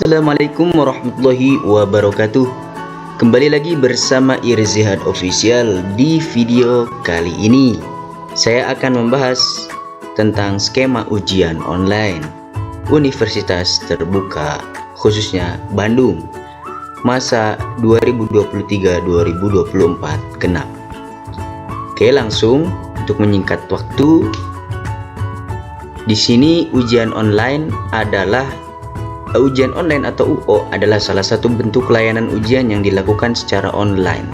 Assalamualaikum warahmatullahi wabarakatuh. Kembali lagi bersama Irzihad Official. Di video kali ini saya akan membahas tentang skema ujian online Universitas Terbuka khususnya Bandung masa 2023-2024 genap. Oke, langsung untuk menyingkat waktu. Di sini ujian online atau UO adalah salah satu bentuk layanan ujian yang dilakukan secara online.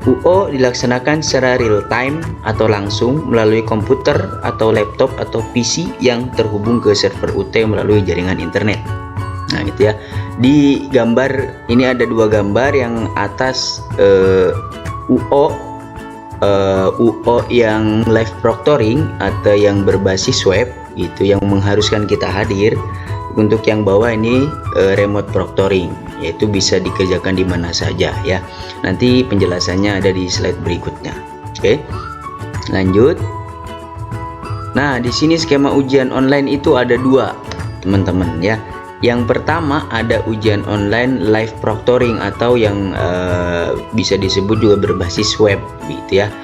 UO dilaksanakan secara real time atau langsung melalui komputer atau laptop atau PC yang terhubung ke server UT melalui jaringan internet. Nah, gitu ya. Di gambar ini ada dua gambar. Yang atas UO yang live proctoring atau yang berbasis web, itu yang mengharuskan kita hadir. Untuk yang bawah ini remote proctoring, yaitu bisa dikerjakan di mana saja ya. Nanti penjelasannya ada di slide berikutnya. Oke, lanjut. Nah, di sini skema ujian online itu ada dua, teman-teman ya. Yang pertama ada ujian online live proctoring atau yang bisa disebut juga berbasis web, gitu ya.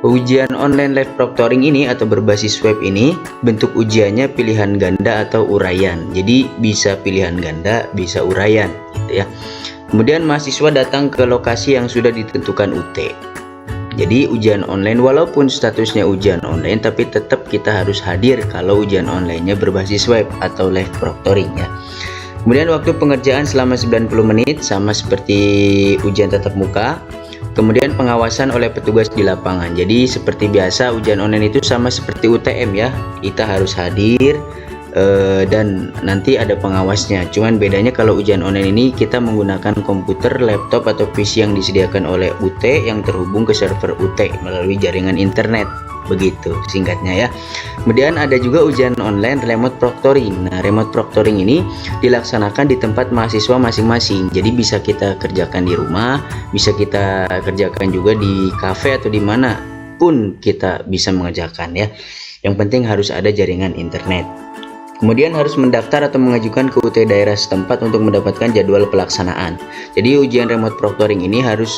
Ujian online live proctoring ini atau berbasis web ini bentuk ujiannya pilihan ganda atau uraian. Jadi bisa pilihan ganda, bisa uraian, gitu ya. Kemudian mahasiswa datang ke lokasi yang sudah ditentukan UT. Jadi ujian online walaupun statusnya ujian online tapi tetap kita harus hadir kalau ujian online-nya berbasis web atau live proctoring ya. Kemudian waktu pengerjaan selama 90 menit sama seperti ujian tatap muka. Kemudian pengawasan oleh petugas di lapangan. Jadi seperti biasa ujian online itu sama seperti UTM ya. Kita harus hadir dan nanti ada pengawasnya. Cuman bedanya kalau ujian online ini kita menggunakan komputer, laptop atau PC yang disediakan oleh UT yang terhubung ke server UT melalui jaringan internet. Begitu singkatnya ya. Kemudian ada juga ujian online remote proctoring. Nah, remote proctoring ini dilaksanakan di tempat mahasiswa masing-masing. Jadi bisa kita kerjakan di rumah, bisa kita kerjakan juga di kafe atau di mana pun kita bisa mengerjakan ya. Yang penting harus ada jaringan internet. Kemudian harus mendaftar atau mengajukan ke UT daerah setempat untuk mendapatkan jadwal pelaksanaan. Jadi ujian remote proctoring ini harus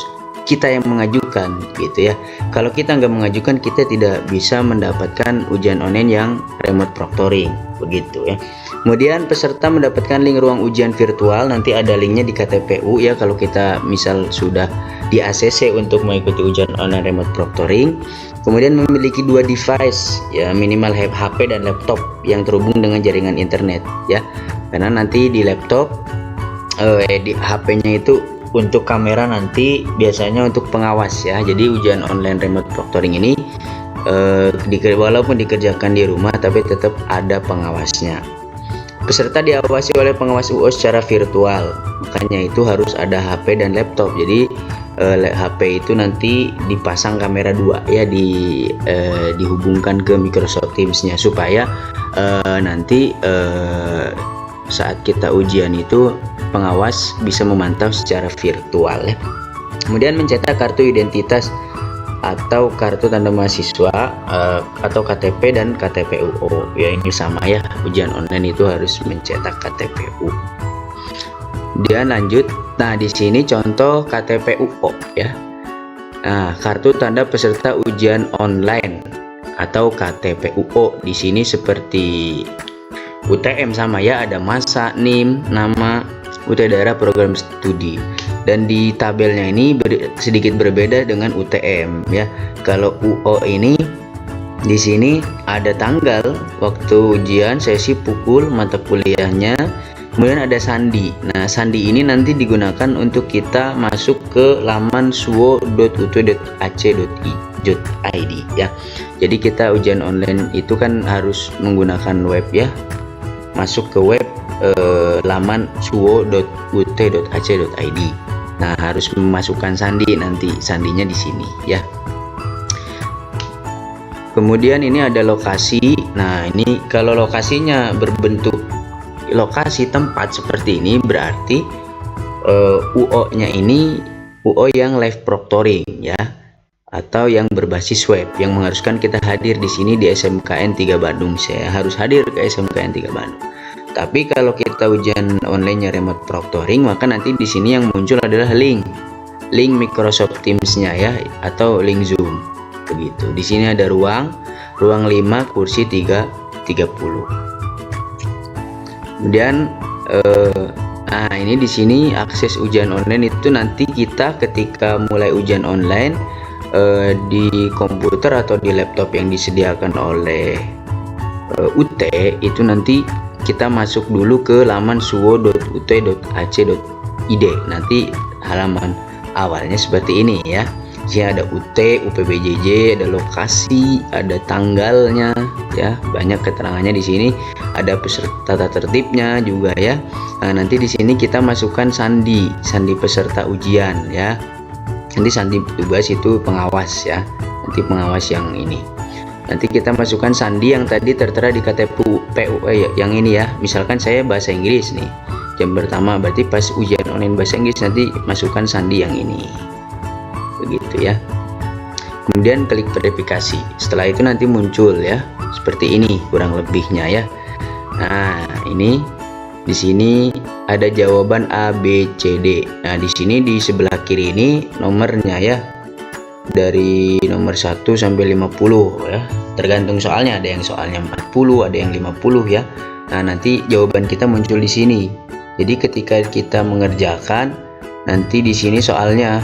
kita yang mengajukan, gitu ya. Kalau kita nggak mengajukan, kita tidak bisa mendapatkan ujian online yang remote proctoring, begitu ya. Kemudian peserta mendapatkan link ruang ujian virtual, nanti ada linknya di KTPU ya. Kalau kita misal sudah di ACC untuk mengikuti ujian online remote proctoring. Kemudian memiliki dua device ya, minimal HP dan laptop yang terhubung dengan jaringan internet ya. Karena nanti di laptop di HP-nya itu untuk kamera nanti biasanya untuk pengawas ya. Jadi ujian online remote proctoring ini walaupun dikerjakan di rumah tapi tetap ada pengawasnya. Peserta diawasi oleh pengawas UO secara virtual, makanya itu harus ada HP dan laptop. Jadi HP itu nanti dipasang kamera 2 ya, dihubungkan ke Microsoft Teams-nya supaya nanti saat kita ujian itu pengawas bisa memantau secara virtual ya. Kemudian mencetak kartu identitas atau kartu tanda mahasiswa atau KTP dan KTPUO ya, ini sama ya, ujian online itu harus mencetak KTPU. Dia lanjut. Nah, di sini contoh KTPUO ya. Nah, kartu tanda peserta ujian online atau KTPUO di sini seperti UTM sama ya, ada masa, NIM, nama, UT daerah, program studi. Dan di tabelnya ini sedikit berbeda dengan UTM ya. Kalau UO ini di sini ada tanggal, waktu ujian, sesi, pukul, mata kuliahnya, kemudian ada sandi. Nah, sandi ini nanti digunakan untuk kita masuk ke laman suwo.ut.ac.id ya. Jadi kita ujian online itu kan harus menggunakan web ya. Masuk ke web laman suwo.ut.ac.id. Nah, harus memasukkan sandi, nanti sandinya di sini ya. Kemudian ini ada lokasi. Nah, ini kalau lokasinya berbentuk lokasi tempat seperti ini berarti UO-nya ini UO yang live proctoring ya, atau yang berbasis web yang mengharuskan kita hadir di sini di SMKN 3 Bandung. Saya harus hadir ke SMKN 3 Bandung. Tapi kalau kita ujian online-nya remote proctoring, maka nanti di sini yang muncul adalah link Microsoft Teams-nya ya, atau link Zoom. Begitu. Di sini ada ruang 5, kursi 30. Kemudian nah ini di sini akses ujian online itu nanti kita ketika mulai ujian online di komputer atau di laptop yang disediakan oleh UT itu nanti kita masuk dulu ke laman suwo.ut.ac.id. Nanti halaman awalnya seperti ini ya. Di sini ada UT, UPBJJ, ada lokasi, ada tanggalnya ya, banyak keterangannya di sini. Ada peserta tata tertibnya juga ya. Nah, nanti di sini kita masukkan sandi peserta ujian ya. Nanti sandi tugas itu pengawas ya. Nanti pengawas yang ini. Nanti kita masukkan sandi yang tadi tertera di KTP yang ini ya. Misalkan saya bahasa Inggris nih, jam pertama, berarti pas ujian online bahasa Inggris nanti masukkan sandi yang ini. Begitu ya. Kemudian klik verifikasi. Setelah itu nanti muncul ya seperti ini kurang lebihnya ya. Nah, ini di sini ada jawaban A, B, C, D. Nah, di sini di sebelah kiri ini nomornya ya. Dari nomor 1 sampai 50 ya. Tergantung soalnya, ada yang soalnya 40, ada yang 50 ya. Nah, nanti jawaban kita muncul di sini. Jadi ketika kita mengerjakan, nanti di sini soalnya,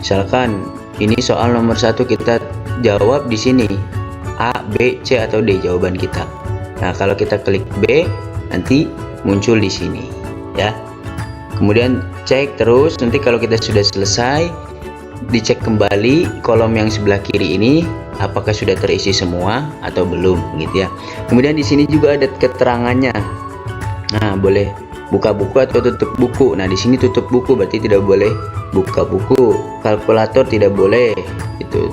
misalkan ini soal nomor 1 kita jawab di sini A, B, C atau D jawaban kita. Nah, kalau kita klik B nanti muncul di sini ya. Kemudian cek terus, nanti kalau kita sudah selesai dicek kembali kolom yang sebelah kiri ini apakah sudah terisi semua atau belum gitu ya. Kemudian di sini juga ada keterangannya. Nah, boleh buka buku atau tutup buku. Nah, di sini tutup buku berarti tidak boleh buka buku. Kalkulator tidak boleh itu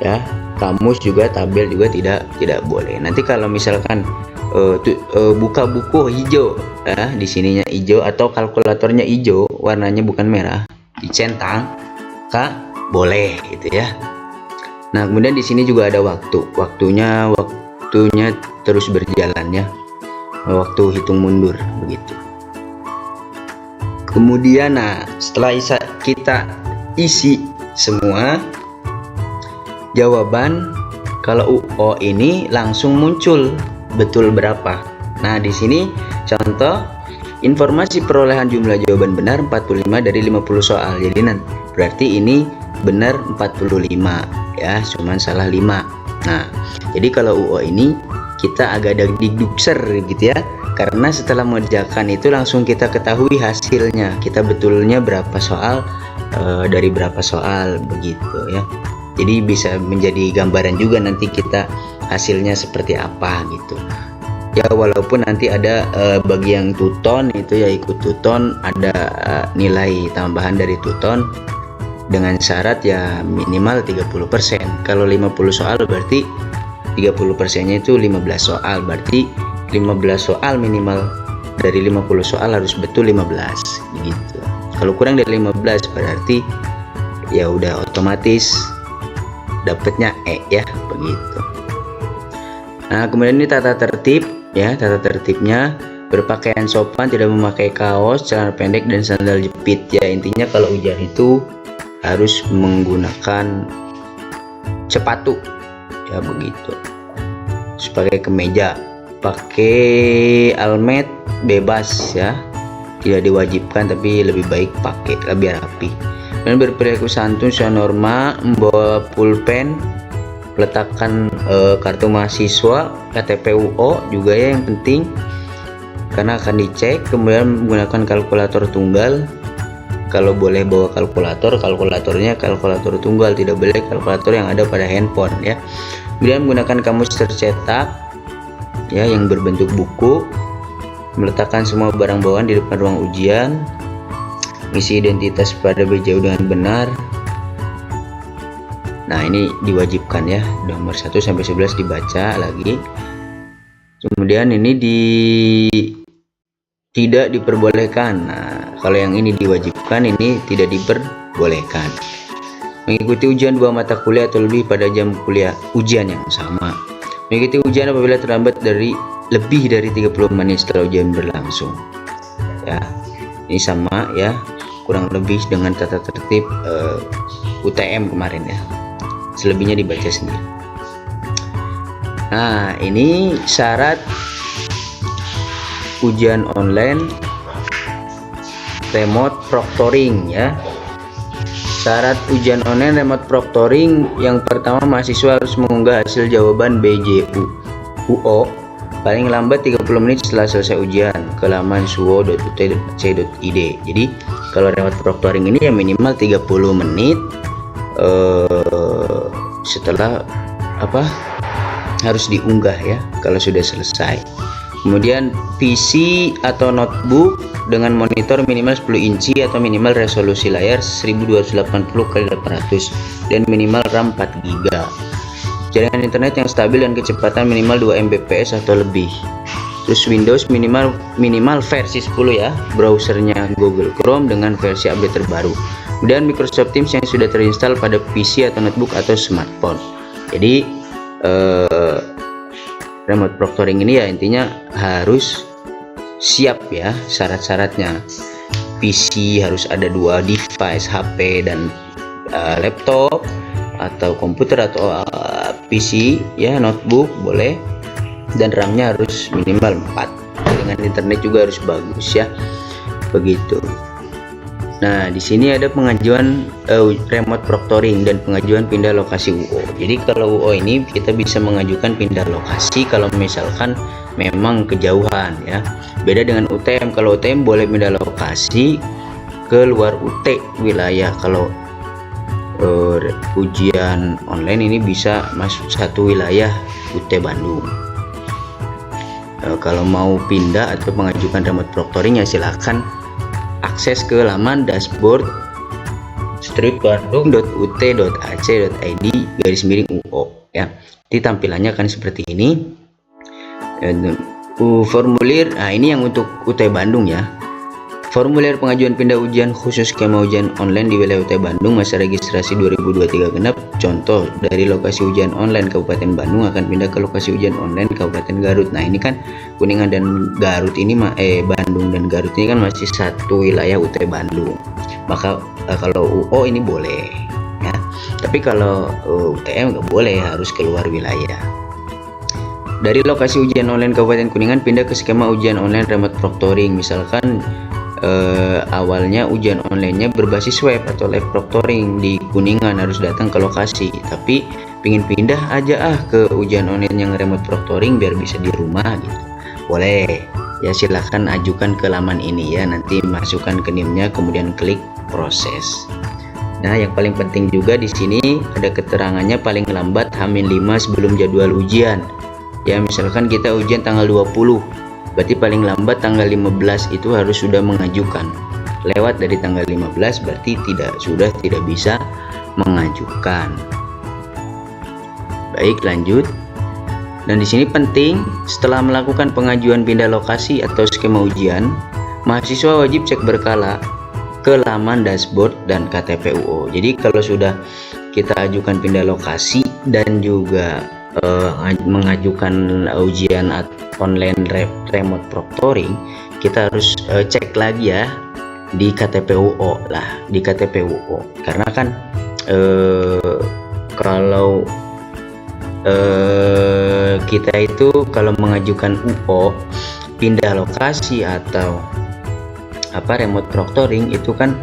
ya. Kamus juga, tabel juga tidak boleh. Nanti kalau misalkan buka buku hijau ya, di sininya hijau atau kalkulatornya hijau, warnanya bukan merah, dicentang Kak, boleh gitu ya. Nah, kemudian di sini juga ada waktunya terus berjalan ya, waktu hitung mundur begitu. Kemudian nah setelah kita isi semua jawaban, kalau UO ini langsung muncul betul berapa. Nah, di sini contoh informasi perolehan jumlah jawaban benar 45 dari 50 soal. Jadi berarti ini benar 45 ya, cuman salah 5. Nah, jadi kalau UO ini kita agak didukser gitu ya, karena setelah mengerjakan itu langsung kita ketahui hasilnya, kita betulnya berapa soal dari berapa soal begitu ya. Jadi bisa menjadi gambaran juga nanti kita hasilnya seperti apa gitu ya. Walaupun nanti ada bagi yang tuton itu ya ikut tuton ada nilai tambahan dari tuton dengan syarat ya minimal 30%. Kalau 50 soal berarti 30%-nya itu 15 soal, berarti 15 soal minimal dari 50 soal harus betul 15 gitu. Kalau kurang dari 15 berarti ya udah otomatis dapatnya E ya begitu. Nah, kemudian ini tata tertib ya, tata tertibnya berpakaian sopan, tidak memakai kaos, celana pendek dan sandal jepit ya. Intinya kalau ujian itu harus menggunakan sepatu ya begitu. Terus pakai kemeja, pakai almet bebas ya, tidak diwajibkan tapi lebih baik pakai lebih rapi. Dan berperilaku santun sesuai norma, membawa pulpen, letakkan kartu mahasiswa, KTP UO juga ya yang penting karena akan dicek. Kemudian menggunakan kalkulator tunggal, kalau boleh bawa kalkulatornya kalkulator tunggal, tidak boleh kalkulator yang ada pada handphone ya. Kemudian menggunakan kamus tercetak ya yang berbentuk buku, meletakkan semua barang bawaan di depan ruang ujian, isi identitas pada BJU dengan benar. Nah, ini diwajibkan ya, nomor 1 sampai 11 dibaca lagi. Kemudian ini tidak diperbolehkan. Nah, kalau yang ini diwajibkan, ini tidak diperbolehkan. Mengikuti ujian 2 mata kuliah atau lebih pada jam kuliah ujian yang sama. Mengikuti ujian apabila terlambat dari lebih dari 30 menit setelah ujian berlangsung. Ya, ini sama ya, kurang lebih dengan tata tertib UTM kemarin ya. Selebihnya dibaca sendiri. Nah, ini syarat ujian online remote proctoring ya. Syarat ujian online remote proctoring yang pertama, mahasiswa harus mengunggah hasil jawaban BJUO paling lambat 30 menit setelah selesai ujian ke laman suwo.ut.ac.id. Jadi kalau remote proctoring ini ya minimal 30 menit setelah harus diunggah ya kalau sudah selesai. Kemudian PC atau notebook dengan monitor minimal 10 inci atau minimal resolusi layar 1280x800 dan minimal RAM 4 GB. Jaringan internet yang stabil dan kecepatan minimal 2 Mbps atau lebih. Terus Windows minimal versi 10 ya, browsernya Google Chrome dengan versi update terbaru. Kemudian Microsoft Teams yang sudah terinstall pada PC atau notebook atau smartphone. Jadi remote proctoring ini ya intinya harus siap ya syarat-syaratnya. PC harus ada 2 device, HP dan laptop atau komputer atau PC ya, notebook boleh, dan RAM-nya harus minimal 4. Dengan internet juga harus bagus ya. Begitu. Nah, di sini ada pengajuan remote proctoring dan pengajuan pindah lokasi UO. Jadi kalau UO ini kita bisa mengajukan pindah lokasi kalau misalkan memang kejauhan ya. Beda dengan UTM. Kalau UTM boleh pindah lokasi ke luar UT wilayah. Kalau ujian online ini bisa masuk satu wilayah UT Bandung. Kalau mau pindah atau mengajukan remote proctoring ya silakan akses ke laman dashboard stripbandung.ut.ac.id/UO ya. Di tampilannya kan seperti ini. Formulir, nah ini yang untuk UT Bandung ya. Formulir pengajuan pindah ujian khusus skema ujian online di wilayah UT Bandung masa registrasi 2023 genap. Contoh dari lokasi ujian online Kabupaten Bandung akan pindah ke lokasi ujian online Kabupaten Garut. Nah ini kan Kuningan dan Garut ini Bandung dan Garut ini kan masih satu wilayah UT Bandung. Maka kalau UO ini boleh ya. Tapi kalau UTM nggak boleh, harus keluar wilayah. Dari lokasi ujian online Kabupaten Kuningan pindah ke skema ujian online remote proctoring. Misalkan awalnya ujian online-nya berbasis web atau live proctoring di Kuningan, harus datang ke lokasi. Tapi pingin pindah aja ke ujian online yang remote proctoring biar bisa di rumah gitu, boleh ya. Silahkan ajukan ke laman ini ya, nanti masukkan ke NIM-nya kemudian klik proses. Nah yang paling penting juga di sini ada keterangannya paling lambat H-5 sebelum jadwal ujian ya. Misalkan kita ujian tanggal 20, berarti paling lambat tanggal 15 itu harus sudah mengajukan. Lewat dari tanggal 15 berarti sudah tidak bisa mengajukan. Baik, lanjut. Dan di sini penting, setelah melakukan pengajuan pindah lokasi atau skema ujian, mahasiswa wajib cek berkala ke laman dashboard dan KTP UO. Jadi kalau sudah kita ajukan pindah lokasi dan juga mengajukan ujian online remote proctoring, kita harus cek lagi ya di KTP UO lah, di KTP UO. Karena kan kalau kita itu kalau mengajukan UO pindah lokasi atau remote proctoring itu kan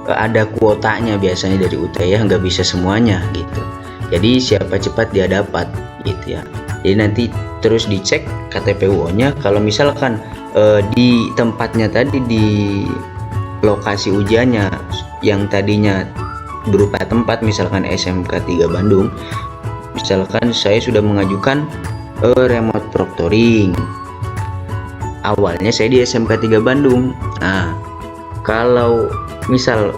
ada kuotanya biasanya dari UT ya, nggak bisa semuanya gitu. Jadi siapa cepat dia dapat gitu ya. Jadi nanti terus dicek KTP UO-nya. Kalau misalkan di tempatnya tadi, di lokasi ujiannya yang tadinya berupa tempat misalkan SMK 3 Bandung, misalkan saya sudah mengajukan remote proctoring, awalnya saya di SMK 3 Bandung. Nah kalau misal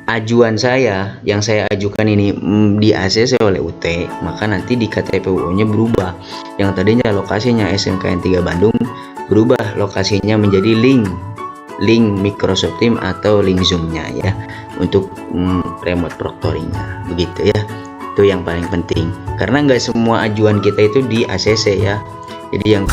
ajuan saya yang saya ajukan ini di ACC oleh UT, maka nanti di KTP UO-nya berubah. Yang tadinya lokasinya SMK 3 Bandung berubah lokasinya menjadi link Microsoft Teams atau link Zoom-nya ya, untuk remote proctoring-nya. Begitu ya. Itu yang paling penting. Karena nggak semua ajuan kita itu di ACC ya. Jadi yang